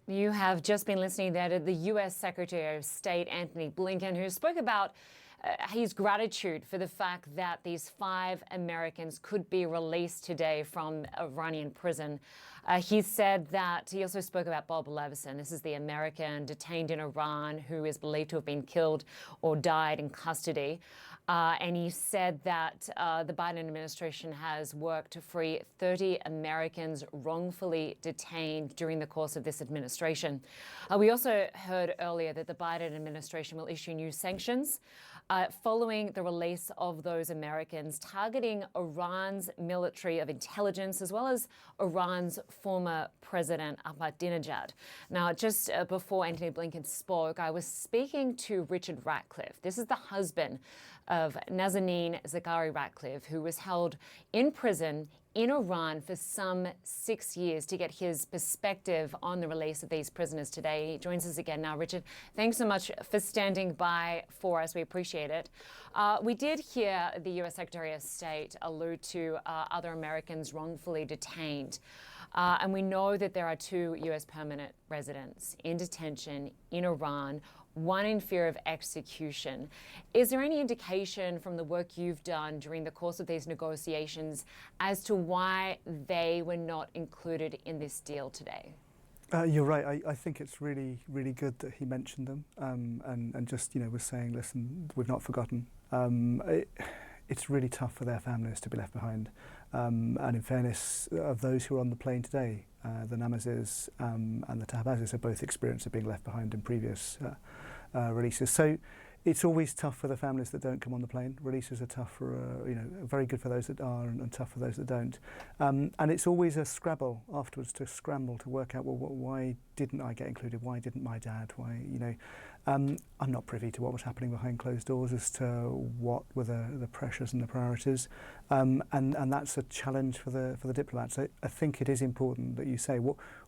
You have just been listening there to the U.S. Secretary of State Antony Blinken, who spoke about his gratitude for the fact that these 5 Americans could be released today from Iranian prison. He said that he also spoke about Bob Levison. This is the American detained in Iran who is believed to have been killed or died in custody. And he said that the Biden administration has worked to free 30 Americans wrongfully detained during the course of this administration. We also heard earlier that the Biden administration will issue new sanctions following the release of those Americans, targeting Iran's military of intelligence as well as Iran's former president Ahmadinejad. Now, just before Antony Blinken spoke, I was speaking to Richard Ratcliffe. This is the husband of Nazanin Zaghari-Ratcliffe, who was held in prison in Iran for some 6 years, to get his perspective on the release of these prisoners today. He joins us again now. Richard, thanks so much for standing by for us. We appreciate it. We did hear the U.S. Secretary of State allude to other Americans wrongfully detained. And we know that there are 2 U.S. permanent residents in detention in Iran, one in fear of execution. Is there any indication from the work you've done during the course of these negotiations as to why they were not included in this deal today? You're right. I think it's really, really good that he mentioned them and just, was saying, listen, we've not forgotten. It's really tough for their families to be left behind. And in fairness, of those who are on the plane today, the Namazis and the Tahbazis have both experienced of being left behind in previous releases. So it's always tough for the families that don't come on the plane. Releases are tough for, very good for those that are and tough for those that don't. And it's always a scrabble afterwards, to scramble to work out, well, why didn't I get included? Why didn't my dad? Why, I'm not privy to what was happening behind closed doors as to what were the pressures and the priorities. And that's a challenge for the diplomats. I think it is important that you say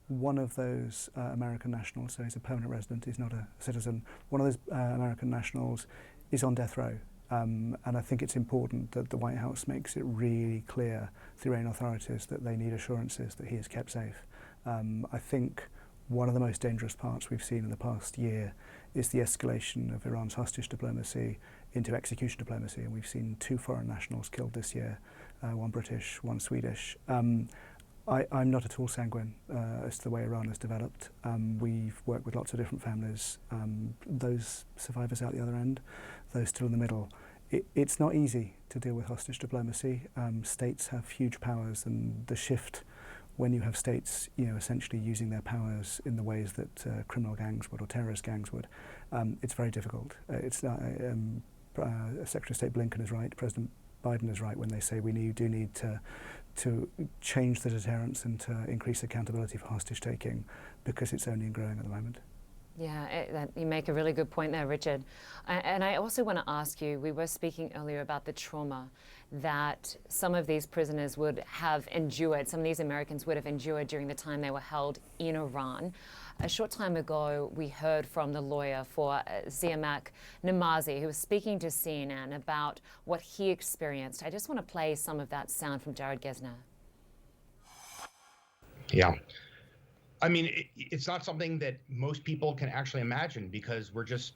one of those American nationals, so he's a permanent resident, he's not a citizen, one of those American nationals is on death row. And I think it's important that the White House makes it really clear to the Iranian authorities that they need assurances that he is kept safe. I think one of the most dangerous parts we've seen in the past year is the escalation of Iran's hostage diplomacy into execution diplomacy, and we've seen 2 foreign nationals killed this year, one British, one Swedish. I'm not at all sanguine as to the way Iran has developed. We've worked with lots of different families, those survivors out the other end, those still in the middle. It's not easy to deal with hostage diplomacy. States have huge powers, and the shift when you have states, essentially using their powers in the ways that criminal gangs would or terrorist gangs would, it's very difficult. Secretary of State Blinken is right, President Biden is right when they say we do need to change the deterrence and to increase accountability for hostage taking, because it's only growing at the moment. Yeah, you make a really good point there, Richard. And I also want to ask you, we were speaking earlier about the trauma that some of these prisoners would have endured, some of these Americans would have endured during the time they were held in Iran. A short time ago, we heard from the lawyer for Siamak Namazi, who was speaking to CNN about what he experienced. I just want to play some of that sound from Jared Gesner. Yeah. I mean, it's not something that most people can actually imagine, because we're just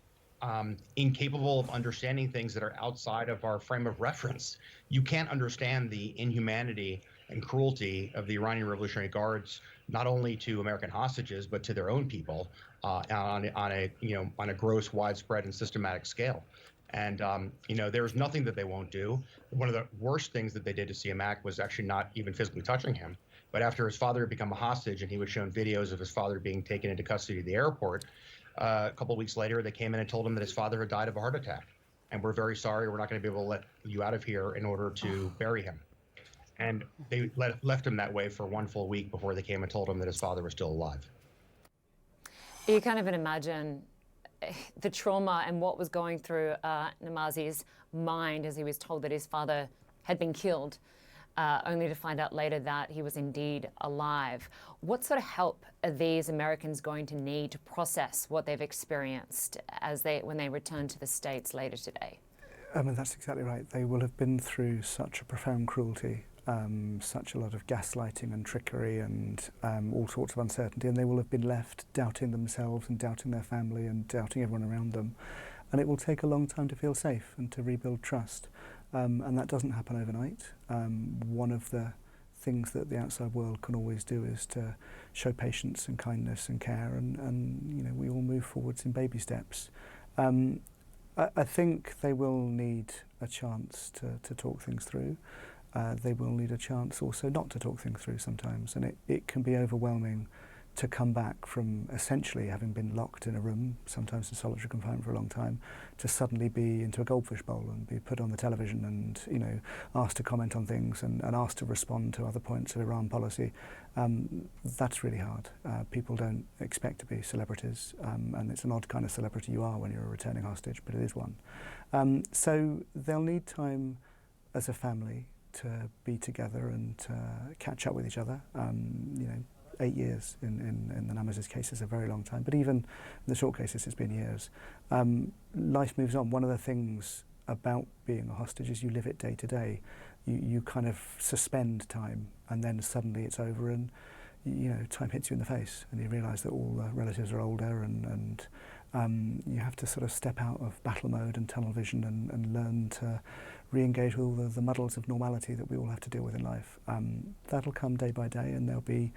incapable of understanding things that are outside of our frame of reference. You can't understand the inhumanity and cruelty of the Iranian Revolutionary Guards, not only to American hostages, but to their own people on a gross, widespread, and systematic scale. And, there's nothing that they won't do. One of the worst things that they did to Siamak was actually not even physically touching him. But after his father had become a hostage and he was shown videos of his father being taken into custody at the airport, a couple of weeks later, they came in and told him that his father had died of a heart attack. And we're very sorry, we're not going to be able to let you out of here in order to bury him. And they left him that way for 1 full week before they came and told him that his father was still alive. You can't even imagine the trauma and what was going through Namazi's mind as he was told that his father had been killed, only to find out later that he was indeed alive. What sort of help are these Americans going to need to process what they've experienced when they return to the States later today? I mean, that's exactly right. They will have been through such a profound cruelty. such a lot of gaslighting and trickery and all sorts of uncertainty, and they will have been left doubting themselves and doubting their family and doubting everyone around them. And it will take a long time to feel safe and to rebuild trust. And that doesn't happen overnight. One of the things that the outside world can always do is to show patience and kindness and care, and you know, we all move forwards in baby steps. I think they will need a chance to talk things through. They will need a chance also not to talk things through sometimes, and it can be overwhelming to come back from essentially having been locked in a room, sometimes in solitary confinement for a long time, to suddenly be into a goldfish bowl and be put on the television and, you know, asked to comment on things and asked to respond to other points of Iran policy. That's really hard. People don't expect to be celebrities, and it's an odd kind of celebrity you are when you're a returning hostage, but it is one. So they'll need time as a family to be together and to catch up with each other. You know, 8 years in the Namazi's case is a very long time, but even in the short cases it's been years. Life moves on. One of the things about being a hostage is you live it day to day. You kind of suspend time, and then suddenly it's over, and you know, time hits you in the face, and you realise that all the relatives are older, and you have to sort of step out of battle mode and tunnel vision and learn to re-engage with all the muddles of normality that we all have to deal with in life. That'll come day by day, and there'll be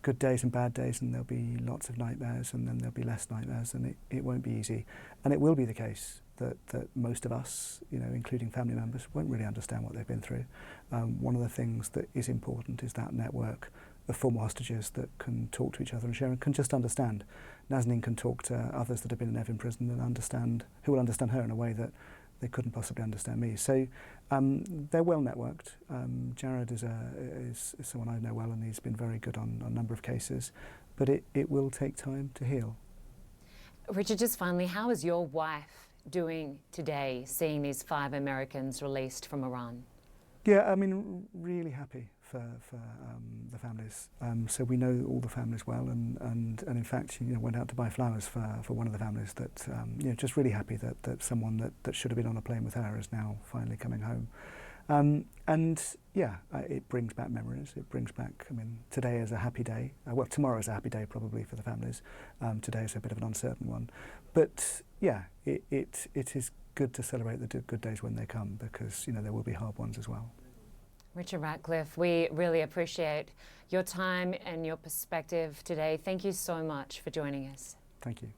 good days and bad days, and there'll be lots of nightmares, and then there'll be less nightmares, and it won't be easy. And it will be the case that most of us, you know, including family members, won't really understand what they've been through. One of the things that is important is that network of former hostages that can talk to each other and share and can just understand. Nazanin can talk to others that have been in Ev in prison and understand, who will understand her in a way that they couldn't possibly understand me. So they're well networked. Jared is someone I know well, and he's been very good on a number of cases, but it will take time to heal. Richard, just finally, how is your wife doing today, seeing these 5 Americans released from Iran? Yeah, I mean, really happy for the families. So we know all the families well, and in fact, you know, went out to buy flowers for one of the families. That you know, just really happy that someone that should have been on a plane with her is now finally coming home. And yeah, it brings back memories. It brings back. I mean, today is a happy day. Well, tomorrow is a happy day probably for the families. Today is a bit of an uncertain one, but yeah, it is good to celebrate the good days when they come, because you know there will be hard ones as well. Richard Ratcliffe, we really appreciate your time and your perspective today. Thank you so much for joining us. Thank you.